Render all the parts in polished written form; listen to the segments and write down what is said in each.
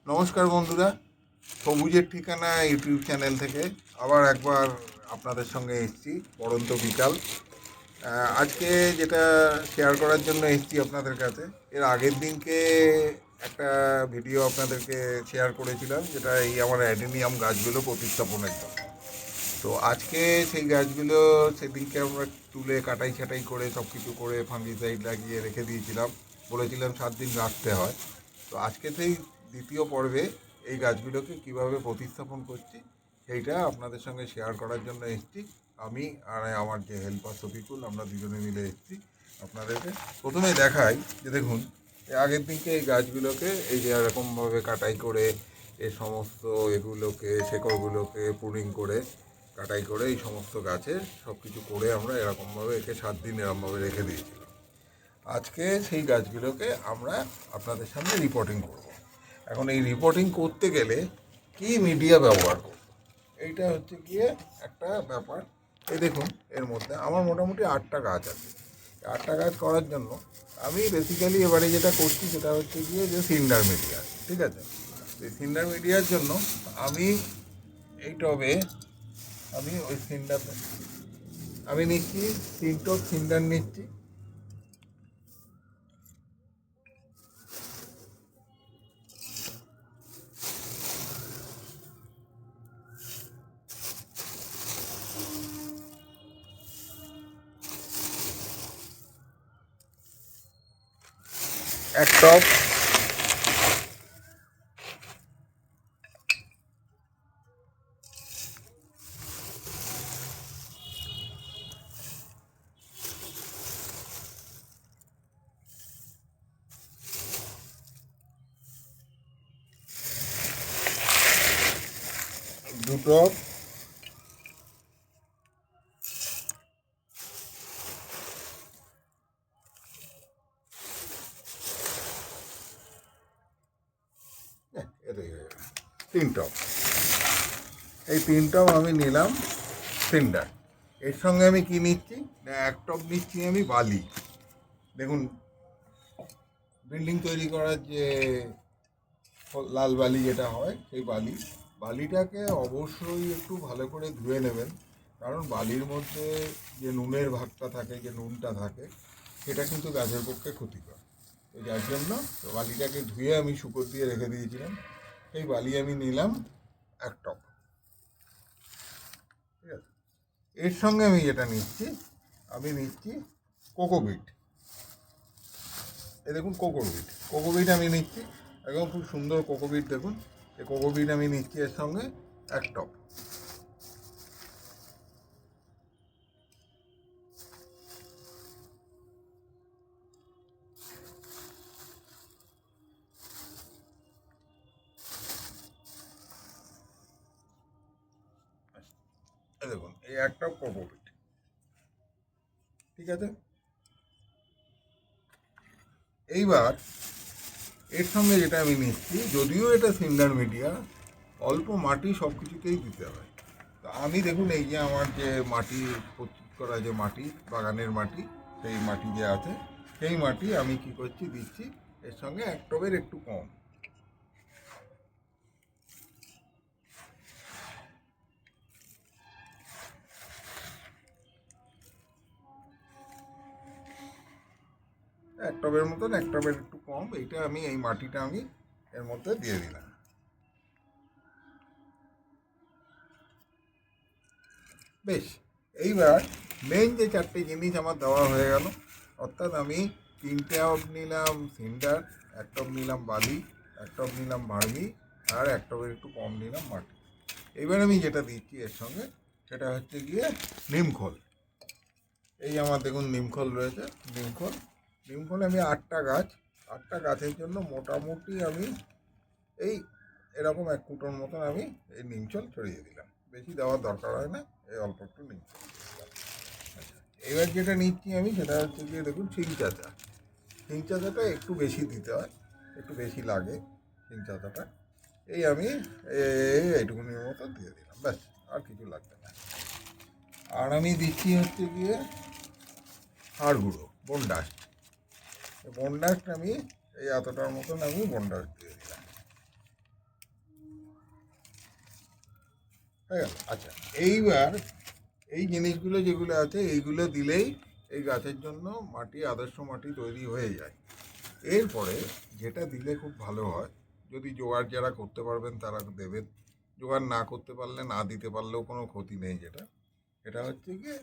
নমস্কার বন্ধুরা, সবুজের ঠিকানা ইউটিউব চ্যানেল থেকে আবার একবার আপনাদের সঙ্গে এসেছি পড়ন্ত বিকাল। আজকে যেটা শেয়ার করার জন্য এসেছি আপনাদের কাছে, এর আগের দিনকে একটা ভিডিও আপনাদেরকে শেয়ার করেছিলাম, যেটা এই আমার অ্যাডেনিয়াম গাছগুলো প্রতিস্থাপনের জন্য। তো আজকে সেই গাছগুলো সেদিনকে আমরা তুলে কাটাই ছাটাই করে সব কিছু করে ফাঙ্গিসাইড লাগিয়ে রেখে দিয়েছিলাম, বলেছিলাম 7 দিন রাখতে হয়। তো আজকে সেই দ্বিতীয় পর্বে এই গাছগুলোকে কিভাবে প্রতিস্থাপন করছি সেইটা আপনাদের সঙ্গে শেয়ার করার জন্য এসেছি। আমি আর আমার যে হেল্পার শফিকুল, আমরা দুজনে মিলে এসেছি আপনাদেরকে। প্রথমে দেখাই যে দেখুন, আগের দিনকে এই গাছগুলোকে এই যে এরকমভাবে কাটাই করে এই সমস্ত এগুলোকে শেকড়গুলোকে পুডিং করে কাটাই করে এই সমস্ত গাছের সব কিছু করে আমরা এরকমভাবে একে 7 দিন এরকমভাবে রেখে দিয়েছিলাম। আজকে সেই গাছগুলোকে আমরা আপনাদের সামনে রিপোর্টিং করব। এখন এই রিপোর্টিং করতে গেলে কি মিডিয়া ব্যবহার করব, এইটা হচ্ছে গিয়ে একটা ব্যাপার। এই দেখুন, এর মধ্যে আমার মোটামুটি 8টা গাছ আছে। 8টা গাছ করার জন্য আমি বেসিক্যালি এবারে যেটা করছি সেটা হচ্ছে গিয়ে যে সিন্ডার মিডিয়া, ঠিক আছে। এই সিন্ডার মিডিয়ার জন্য আমি এই টবে আমি ওই সিন্ডার আমি নিচ্ছি 3 টব সিন্ডার নিচ্ছি। এক টব, দুটো, এটাই হয়ে গেল 3 টব। এই 3 টব আমি নিলাম সিন্ডার। এর সঙ্গে আমি কি নিচ্ছি, 1 টব নিচ্ছি আমি বালি। দেখুন, বিল্ডিং তৈরি করার যে লাল বালি যেটা হয় সেই বালিটাকে অবশ্যই একটু ভালো করে ধুয়ে নেবেন, কারণ বালির মধ্যে যে নুনের ভাগটা থাকে, যে নুনটা থাকে, সেটা কিন্তু গাছের পক্ষে ক্ষতিকর। তো যার জন্য বালিটাকে ধুয়ে আমি শুকর দিয়ে রেখে দিয়েছিলাম। সেই বালি আমি নিলাম 1 টব, ঠিক আছে। এর সঙ্গে আমি যেটা নিচ্ছি, আমি নিচ্ছি কোকোপিট। এই দেখুন কোকোপিট আমি নিচ্ছি, একদম খুব সুন্দর কোকোপিট। দেখুন, এই কোকোপিট আমি নিচ্ছি এর সঙ্গে 1 টব। এই দেখুন, এই 1 টব কোকোপিট, ঠিক আছে। এইবার এর সঙ্গে যেটা আমি নিচ্ছি, যদিও এটা সিন্ডার মিডিয়া, অল্প মাটি সব কিছুতেই দিতে হয়। তো আমি দেখুন, এই যে আমার যে মাটি প্রস্তুত করা, যে মাটি বাগানের মাটি, সেই মাটি যে আছে, সেই মাটি আমি কি করছি, দিচ্ছি এর সঙ্গে 1 টবের একটু কম। 1 টবের মতন, 1 টবের একটু কম, এইটা আমি এই মাটিটা আমি এর মধ্যে দিয়ে দিলাম। বেশ, এইবার মেন যে 4টে জিনিস আমার দেওয়া হয়ে গেল, অর্থাৎ আমি 3 টব নিলাম সিন্ডার, 1 টব নিলাম বালি, 1 টব নিলাম ভার্মি, আর 1 টবের একটু কম নিলাম মাটি। এইবার আমি যেটা দিচ্ছি এর সঙ্গে, সেটা হচ্ছে গিয়ে নিমখোল। এই আমার দেখুন নিমখোল রয়েছে, নিমখোল। নিমখোল আমি 8টা গাছের জন্য মোটামুটি আমি এই এরকম 1 কুটোর মতন আমি এই নিমচল ছড়িয়ে দিলাম। বেশি দেওয়ার দরকার হয় না, এই অল্প একটু নিমচল দিলাম। আচ্ছা, এবার যেটা নিচ্ছি আমি সেটা হচ্ছে গিয়ে দেখুন শিং চাঁচা। শিং চাঁচাটা একটু বেশি দিতে হয়, একটু বেশি লাগে শিং চাঁচাটা। এই আমি এইটুকুনির মতো দিয়ে দিলাম, ব্যাস, আর কিছু লাগবে না। আর আমি দিচ্ছি হচ্ছে গিয়ে হাড় গুঁড়ো, বনডাস্ট। বনডাস্ট আমি এই এতটার মতন আমি বনডাস্ট দিয়ে দিলাম। হয়ে গেল। আচ্ছা, এইবার এই জিনিসগুলো যেগুলো আছে এইগুলো দিলেই এই গাছের জন্য মাটি, আদর্শ মাটি তৈরি হয়ে যায়। এরপরে যেটা দিলে খুব ভালো হয়, যদি জোগাড় যারা করতে পারবেন তারা দেবেন, জোগাড় না করতে পারলে না দিতে পারলেও কোনো ক্ষতি নেই। যেটা এটা হচ্ছে গিয়ে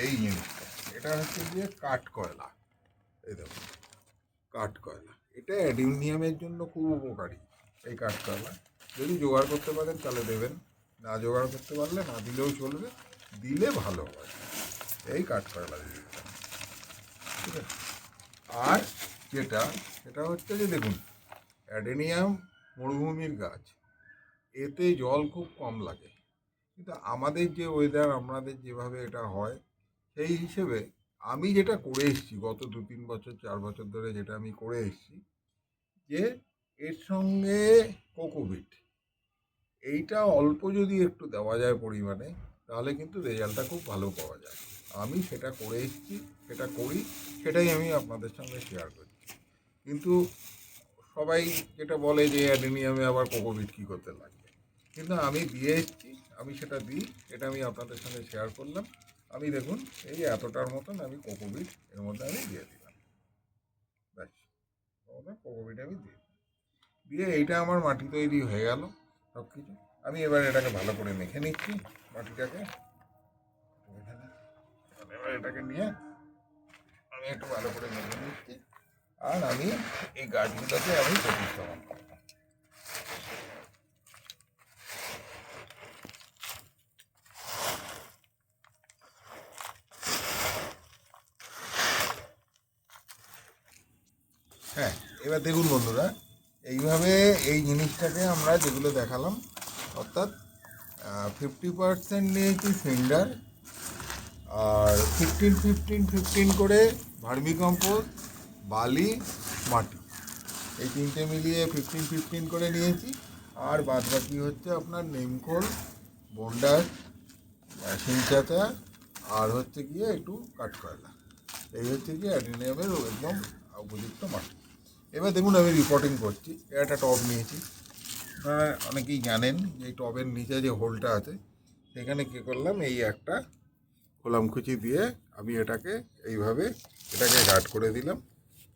এই জিনিসটা, এটা হচ্ছে গিয়ে কাঠকয়লা। এই দেখুন, কাঠকয়লা এটা অ্যাডিনিয়ামের জন্য খুব উপকারী। এই কাঠকয়লা যদি জোগাড় করতে পারেন তাহলে দেবেন, না জোগাড় করতে পারলে না দিলেও চলবে, দিলে ভালো হয়। এই কাঠকয়লা দিয়ে দিলাম, ঠিক আছে। আর যেটা সেটা হচ্ছে যে দেখুন, অ্যাডেনিয়াম মরুভূমির গাছ, এতে জল খুব কম লাগে, কিন্তু আমাদের যে ওয়েদার, আমাদের যেভাবে এটা হয়, সেই হিসেবে আমি যেটা করে এসেছি গত 2-3 বছর 4 বছর ধরে, যেটা আমি করে এসেছি, যে এর সঙ্গে কোকোপিট এইটা অল্প যদি একটু দেওয়া যায় পরিমাণে, তাহলে কিন্তু রেজাল্টটা খুব ভালো পাওয়া যায়। আমি সেটা করে এসেছি, সেটা করি, সেটাই আমি আপনাদের সঙ্গে শেয়ার করছি। কিন্তু সবাই যেটা বলে যে অ্যাডেনিয়ামে আবার কোকোপিট কী করতে লাগবে, কিন্তু আমি দিয়ে এসেছি, আমি সেটা দিই, এটা আমি আপনাদের সঙ্গে শেয়ার করলাম। আমি দেখুন এই এতটার মতন আমি কোকোপিট এর মধ্যে আমি দিয়ে দিলাম, ব্যাস, কোকোপিট আমি দিয়ে এইটা আমার মাটি তৈরি হয়ে গেল সব কিছু। আমি এবার এটাকে ভালো করে মেখে নিচ্ছি মাটিটাকে, এবার এটাকে নিয়ে আমি একটু ভালো করে মেখে নিচ্ছি, আর আমি এই গাছগুলোকে আমি প্রতিস্থাপন করব। হ্যাঁ, এবার দেখুন বন্ধুরা, এইভাবে এই জিনিসটাকে আমরা যেগুলো দেখালাম, অর্থাৎ 50% নিয়েছি সিন্ডার, আর 15-15-15 করে ভার্মি কম্পোস্ট, বালি, মাটি, এই তিনটে মিলিয়ে 15-15 করে নিয়েছি। আর বাদ বাকি হচ্ছে আপনার নিমখোল, বন্ডাস, শিংচাচা, আর হচ্ছে গিয়ে একটু কাঠকয়লা। এই হচ্ছে গিয়ে অ্যাডিনিয়ামের একদম উপযুক্ত মাটি। এবার দেখুন আমি রিপোর্টিং করছি, একটা টব নিয়েছি, আপনারা অনেকেই জানেন যে এই টবের নিচে যে হোলটা আছে, সেখানে কী করলাম, এই একটা খোলামকুচি দিয়ে আমি এটাকে এইভাবে এটাকে গার্ড করে দিলাম।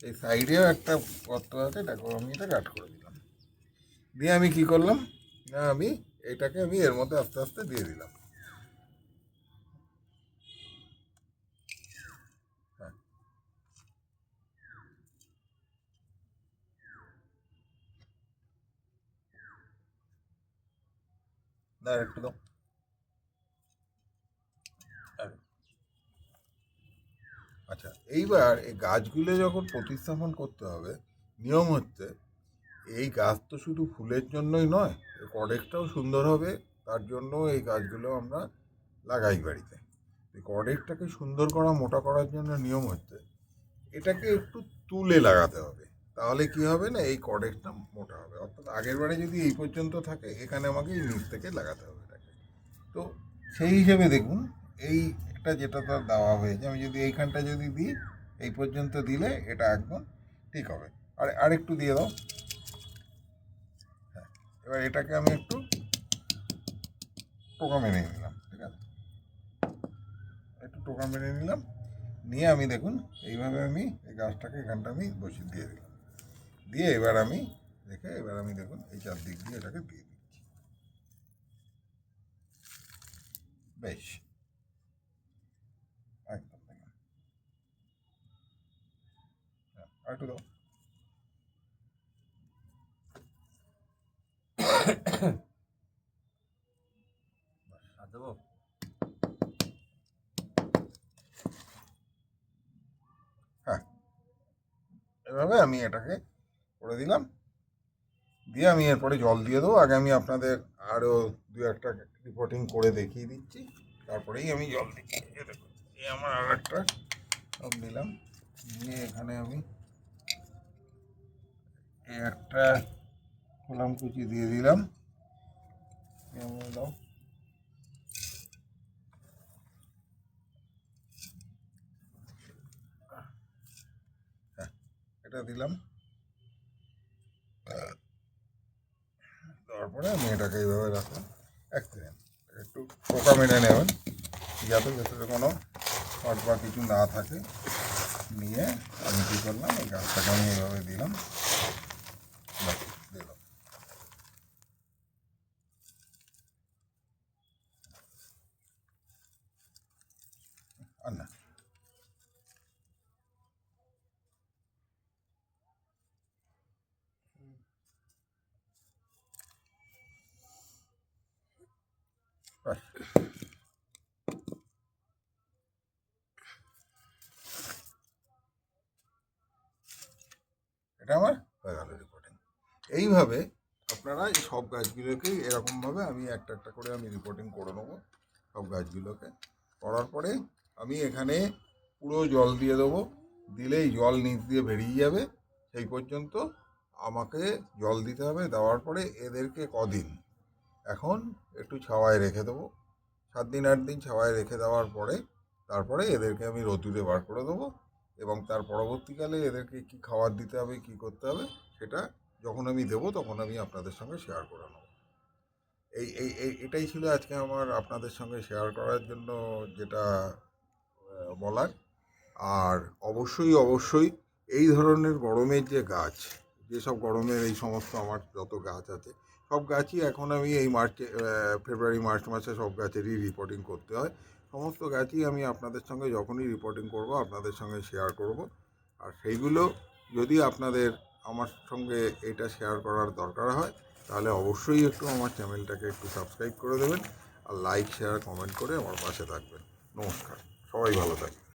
এই সাইডেও একটা গর্ত আছে, এটাকেও আমি এটা গার্ড করে দিলাম। দিয়ে আমি কি করলাম না, আমি এটাকে আমি এর মধ্যে আস্তে আস্তে দিয়ে দিলাম। হ্যাঁ, না একটু দাও। আচ্ছা, এইবার এই গাছগুলো যখন প্রতিস্থাপন করতে হবে, নিয়ম হচ্ছে এই গাছ তো শুধু ফুলের জন্যই নয়, এই কডেক্সটাও সুন্দর হবে, তার জন্য এই গাছগুলো আমরা লাগাই বাড়িতে। এই কডেক্সটাকে সুন্দর করা, মোটা করার জন্য নিয়ম হচ্ছে এটাকে একটু তুলে লাগাতে হবে, তাহলে কি হবে না, এই কডেক্সটা মোটা হবে। অর্থাৎ আগের বারে যদি এই পর্যন্ত থাকে, এখানে আমাকে এই নিচ থেকে লাগাতে হবে এটাকে। তো সেই হিসেবে দেখুন, এইটা যেটা তার দেওয়া হয়েছে, আমি যদি এইখানটা যদি দিই, এই পর্যন্ত দিলে এটা একদম ঠিক হবে। আর আরেকটু দিয়ে দাও। হ্যাঁ, এবার এটাকে আমি একটু টোকা মেরে নিলাম, ঠিক আছে, একটু টোকা মেরে নিলাম, নিয়ে আমি দেখুন এইভাবে আমি এই গাছটাকে এখানটা আমি বসিয়ে দিয়ে দিলাম। দিয়ে এবার আমি দেখে, এবার আমি দেখুন এই চারদিক দিয়ে এটাকে দিয়ে দিচ্ছি, বেশ, একদম দেখুন। হ্যাঁ, আর একটু দাও। আর দেবো। হ্যাঁ, এভাবে আমি এটাকে করে দিলাম। দিয়ে আমি এরপরে জল দিয়ে দেবো। আগে আমি আপনাদের আরও দু একটা রিপোর্টিং করে দেখিয়ে দিচ্ছি, তারপরেই আমি জল দিচ্ছি। এ দেখুন, এই আমার আর একটা সব দিলাম, দিয়ে এখানে আমি এই একটা কলাম কুচি দিয়ে দিলাম। দাও। হ্যাঁ, এটা দিলাম, তারপরে আমি এটাকে এইভাবে রাখলাম 1 সেকেন্ড। একটু পোকা মেরে নেবেন যাতে ভেতরে কোনো শর্ট বা কিছু না থাকে। নিয়ে আমি কী করলাম, এই গাছটাকে আমি এইভাবে দিলাম, দিলাম। আর না, ব্যাস। এটা আমার হয়ে গেল রিপোর্টিং। এইভাবে আপনারা এই সব গাছগুলোকেই এরকমভাবে আমি একটা একটা করে আমি রিপোর্টিং করে নেবো সব গাছগুলোকে। করার পরে আমি এখানে পুরো জল দিয়ে দেবো, দিলেই জল নিচ দিয়ে বেরিয়ে যাবে। সেই পর্যন্ত আমাকে জল দিতে হবে। দেওয়ার পরে এদেরকে কদিন এখন একটু ছাওয়ায় রেখে দেবো, 7 দিন 8 দিন ছাওয়ায় রেখে দেওয়ার পরে তারপরে এদেরকে আমি রোদ্দুরে বার করে দেবো। এবং তার পরবর্তীকালে এদেরকে কী খাবার দিতে হবে, কী করতে হবে, সেটা যখন আমি দেবো তখন আমি আপনাদের সঙ্গে শেয়ার করে নেব। এটাই ছিল আজকে আমার আপনাদের সঙ্গে শেয়ার করার জন্য যেটা বলার। আর অবশ্যই অবশ্যই এই ধরনের গরমের যে গাছ, যেসব গরমের এই সমস্ত আমার যত গাছ আছে সব গাছই এখন আমি এই মার্চে ফেব্রুয়ারি মার্চ মাসে সব গাছেরই রিপোর্টিং করতে হয়। সমস্ত গাছই আমি আপনাদের সঙ্গে যখনই রিপোর্টিং করব আপনাদের সঙ্গে শেয়ার করব। আর সেইগুলো যদি আপনাদের আমার সঙ্গে এটা শেয়ার করার দরকার হয় তাহলে অবশ্যই একটু আমার চ্যানেলটাকে একটু সাবস্ক্রাইব করে দেবেন, আর লাইক শেয়ার কমেন্ট করে আমার পাশে থাকবেন। নমস্কার, সবাই ভালো থাকবেন।